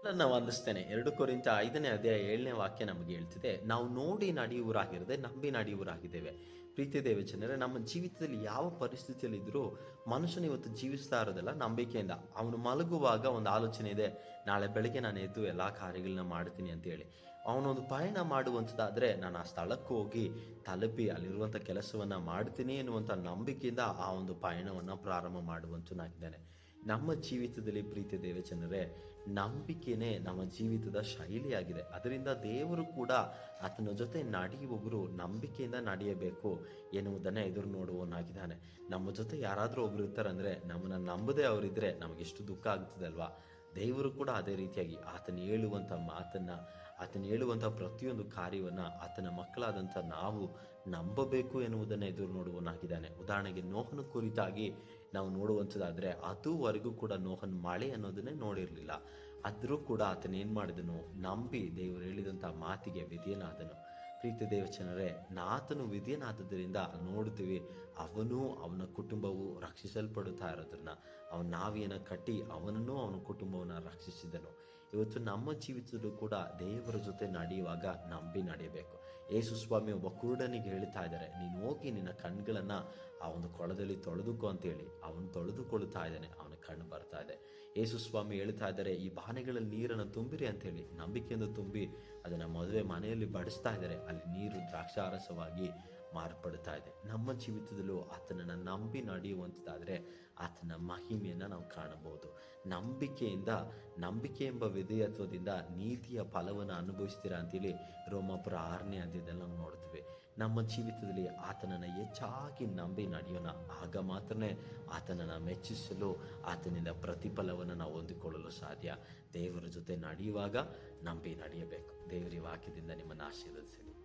ನಾನು ವಂದಿಸ್ತೇನೆ. 2 ಕೊರಿಂಥ 5ನೇ ಅಧ್ಯಾಯ 7ನೇ ವಾಕ್ಯ ನಮಗೆ ಹೇಳ್ತಿದೆ, ನಾವು ನೋಡಿ ನಡೆಯುವರಾಗಿರದೆ ನಂಬಿ ನಡೆಯುವರಾಗಿದ್ದೇವೆ. ಪ್ರೀತಿ ದೇವಜನರೇ, ನಮ್ಮ ಜೀವಿತದಲ್ಲಿ ಯಾವ ಪರಿಸ್ಥಿತಿಯಲ್ಲಿದ್ದರೂ ಮನುಷ್ಯನು ಇವತ್ತು ಜೀವಿಸ್ತಾ ಇರೋದಲ್ಲ ನಂಬಿಕೆಯಿಂದ. ಅವನು ಮಲಗುವಾಗ ಒಂದು ಆಲೋಚನೆ ಇದೆ, ನಾಳೆ ಬೆಳಗ್ಗೆ ನಾನು ಎದ್ದು ಎಲ್ಲ ಕಾರ್ಯಗಳನ್ನ ಮಾಡ್ತೀನಿ ಅಂತೇಳಿ. ಅವನೊಂದು ಪಯಣ ಮಾಡುವಂಥದ್ದಾದರೆ ನಾನು ಆ ಸ್ಥಳಕ್ಕೆ ಹೋಗಿ ತಲುಪಿ ಅಲ್ಲಿರುವಂಥ ಕೆಲಸವನ್ನು ಮಾಡ್ತೀನಿ ಎನ್ನುವಂಥ ನಂಬಿಕೆಯಿಂದ ಆ ಒಂದು ಪಯಣವನ್ನು ಪ್ರಾರಂಭ ಮಾಡುವಂಥನಾಗಿದ್ದಾನೆ. ನಮ್ಮ ಜೀವಿತದಲ್ಲಿ ಪ್ರೀತಿ ದೇವಜನರೇ, ನಂಬಿಕೆನೇ ನಮ್ಮ ಜೀವಿತದ ಶೈಲಿಯಾಗಿದೆ. ಅದರಿಂದ ದೇವರು ಕೂಡ ಆತನ ಜೊತೆ ನಡೆಯುವವರು ನಂಬಿಕೆಯಿಂದ ನಡೆಯಬೇಕು ಎನ್ನುವುದನ್ನು ಎದುರು ನೋಡುವವನಾಗಿದ್ದಾನೆ. ನಮ್ಮ ಜೊತೆ ಯಾರಾದರೂ ಒಬ್ರು ಇರ್ತಾರಂದರೆ, ನಮ್ಮನ್ನು ನಂಬದೇ ಅವರಿದ್ದರೆ ನಮಗೆಷ್ಟು ದುಃಖ ಆಗ್ತದೆ ಅಲ್ವಾ? ದೇವರು ಕೂಡ ಅದೇ ರೀತಿಯಾಗಿ ಆತನು ಹೇಳುವಂಥ ಮಾತನ್ನು, ಆತನು ಹೇಳುವಂಥ ಪ್ರತಿಯೊಂದು ಕಾರ್ಯವನ್ನು ಆತನ ಮಕ್ಕಳಾದಂಥ ನಾವು ನಂಬಬೇಕು ಎನ್ನುವುದನ್ನು ಎದುರು ನೋಡುವವನಾಗಿದ್ದಾನೆ. ಉದಾಹರಣೆಗೆ ನೋಹನ ಕುರಿತಾಗಿ ನಾವು ನೋಡುವಂಥದ್ದಾದರೆ, ಅದುವರೆಗೂ ಕೂಡ ನೋಹನ್ ಮಳೆ ಅನ್ನೋದನ್ನೇ ನೋಡಿರಲಿಲ್ಲ. ಆದರೂ ಕೂಡ ಆತನ ಏನು ಮಾಡಿದನು? ನಂಬಿ ದೇವರು ಹೇಳಿದಂಥ ಮಾತಿಗೆ ವಿಧೇಯನಾದನು. ಪ್ರೀತಿ ದೇವಚನರೇ, ಆತನು ವಿಧೇಯನಾದದ್ದರಿಂದ ನೋಡ್ತೀವಿ ಅವನು ಅವನ ಕುಟುಂಬವು ರಕ್ಷಿಸಲ್ಪಡುತ್ತಾ ಇರೋದನ್ನ. ಅವನ ನಾವಿಯನ್ನು ಕಟ್ಟಿ ಅವನನ್ನು ಅವನ ಕುಟುಂಬವನ್ನು ರಕ್ಷಿಸಿದನು. ಇವತ್ತು ನಮ್ಮ ಜೀವಿತದಲ್ಲೂ ಕೂಡ ದೇವರ ಜೊತೆ ನಡೆಯುವಾಗ ನಂಬಿ ನಡೆಯಬೇಕು. ಯೇಸು ಸ್ವಾಮಿ ಒಬ್ಬ ಕುರುಡನಿಗೆ ಹೇಳ್ತಾ ಇದ್ದಾರೆ, ನೀನು ಹೋಗಿ ನಿನ್ನ ಕಣ್ಗಳನ್ನು ಆ ಒಂದು ಕೊಳದಲ್ಲಿ ತೊಳೆದುಕೋ ಅಂತೇಳಿ. ಅವನು ತೊಳೆದುಕೊಳ್ತಾ ಇದ್ದಾನೆ, ಅವನ ಕಣ್ಣು ಬರ್ತಾ ಇದೆ. ಯೇಸು ಸ್ವಾಮಿ ಹೇಳ್ತಾ ಇದ್ದಾರೆ, ಈ ಬಾನೆಗಳಲ್ಲಿ ನೀರನ್ನು ತುಂಬಿರಿ ಅಂತೇಳಿ. ನಂಬಿಕೆಯಿಂದ ತುಂಬಿ ಅದನ್ನು ಮದುವೆ ಮನೆಯಲ್ಲಿ ಬಡಿಸ್ತಾ ಇದ್ದಾರೆ. ಅಲ್ಲಿ ನೀರು ದ್ರಾಕ್ಷಾರಸವಾಗಿ ಮಾರ್ಪಡ್ತಾ ಇದೆ. ನಮ್ಮ ಜೀವಿತದಲ್ಲೂ ಆತನನ್ನು ನಂಬಿ ನಡೆಯುವಂಥದ್ದಾದರೆ ಆತನ ಮಹಿಮೆಯನ್ನು ನಾವು ಕಾಣಬಹುದು. ನಂಬಿಕೆ ಎಂಬ ವಿಧೇಯತ್ವದಿಂದ ನೀತಿಯ ಫಲವನ್ನು ಅನುಭವಿಸ್ತೀರಾ ಅಂತೇಳಿ ರೋಮಾಪುರ 6ನೇ ಅಧ್ಯಾಯದಲ್ಲಿ ನಾವು ನೋಡ್ತೀವಿ. ನಮ್ಮ ಜೀವಿತದಲ್ಲಿ ಆತನನ್ನು ಹೆಚ್ಚಾಗಿ ನಂಬಿ ನಡೆಯೋಣ. ಆಗ ಮಾತ್ರನೇ ಆತನನ್ನು ಮೆಚ್ಚಿಸಲು, ಆತನಿಂದ ಪ್ರತಿಫಲವನ್ನು ನಾವು ಹೊಂದಿಕೊಳ್ಳಲು ಸಾಧ್ಯ. ದೇವರ ಜೊತೆ ನಡೆಯುವಾಗ ನಂಬಿ ನಡೆಯಬೇಕು. ದೇವರ ವಾಕ್ಯದಿಂದ ನಿಮ್ಮನ್ನು ಆಶೀರ್ವದಿಸಲಿ.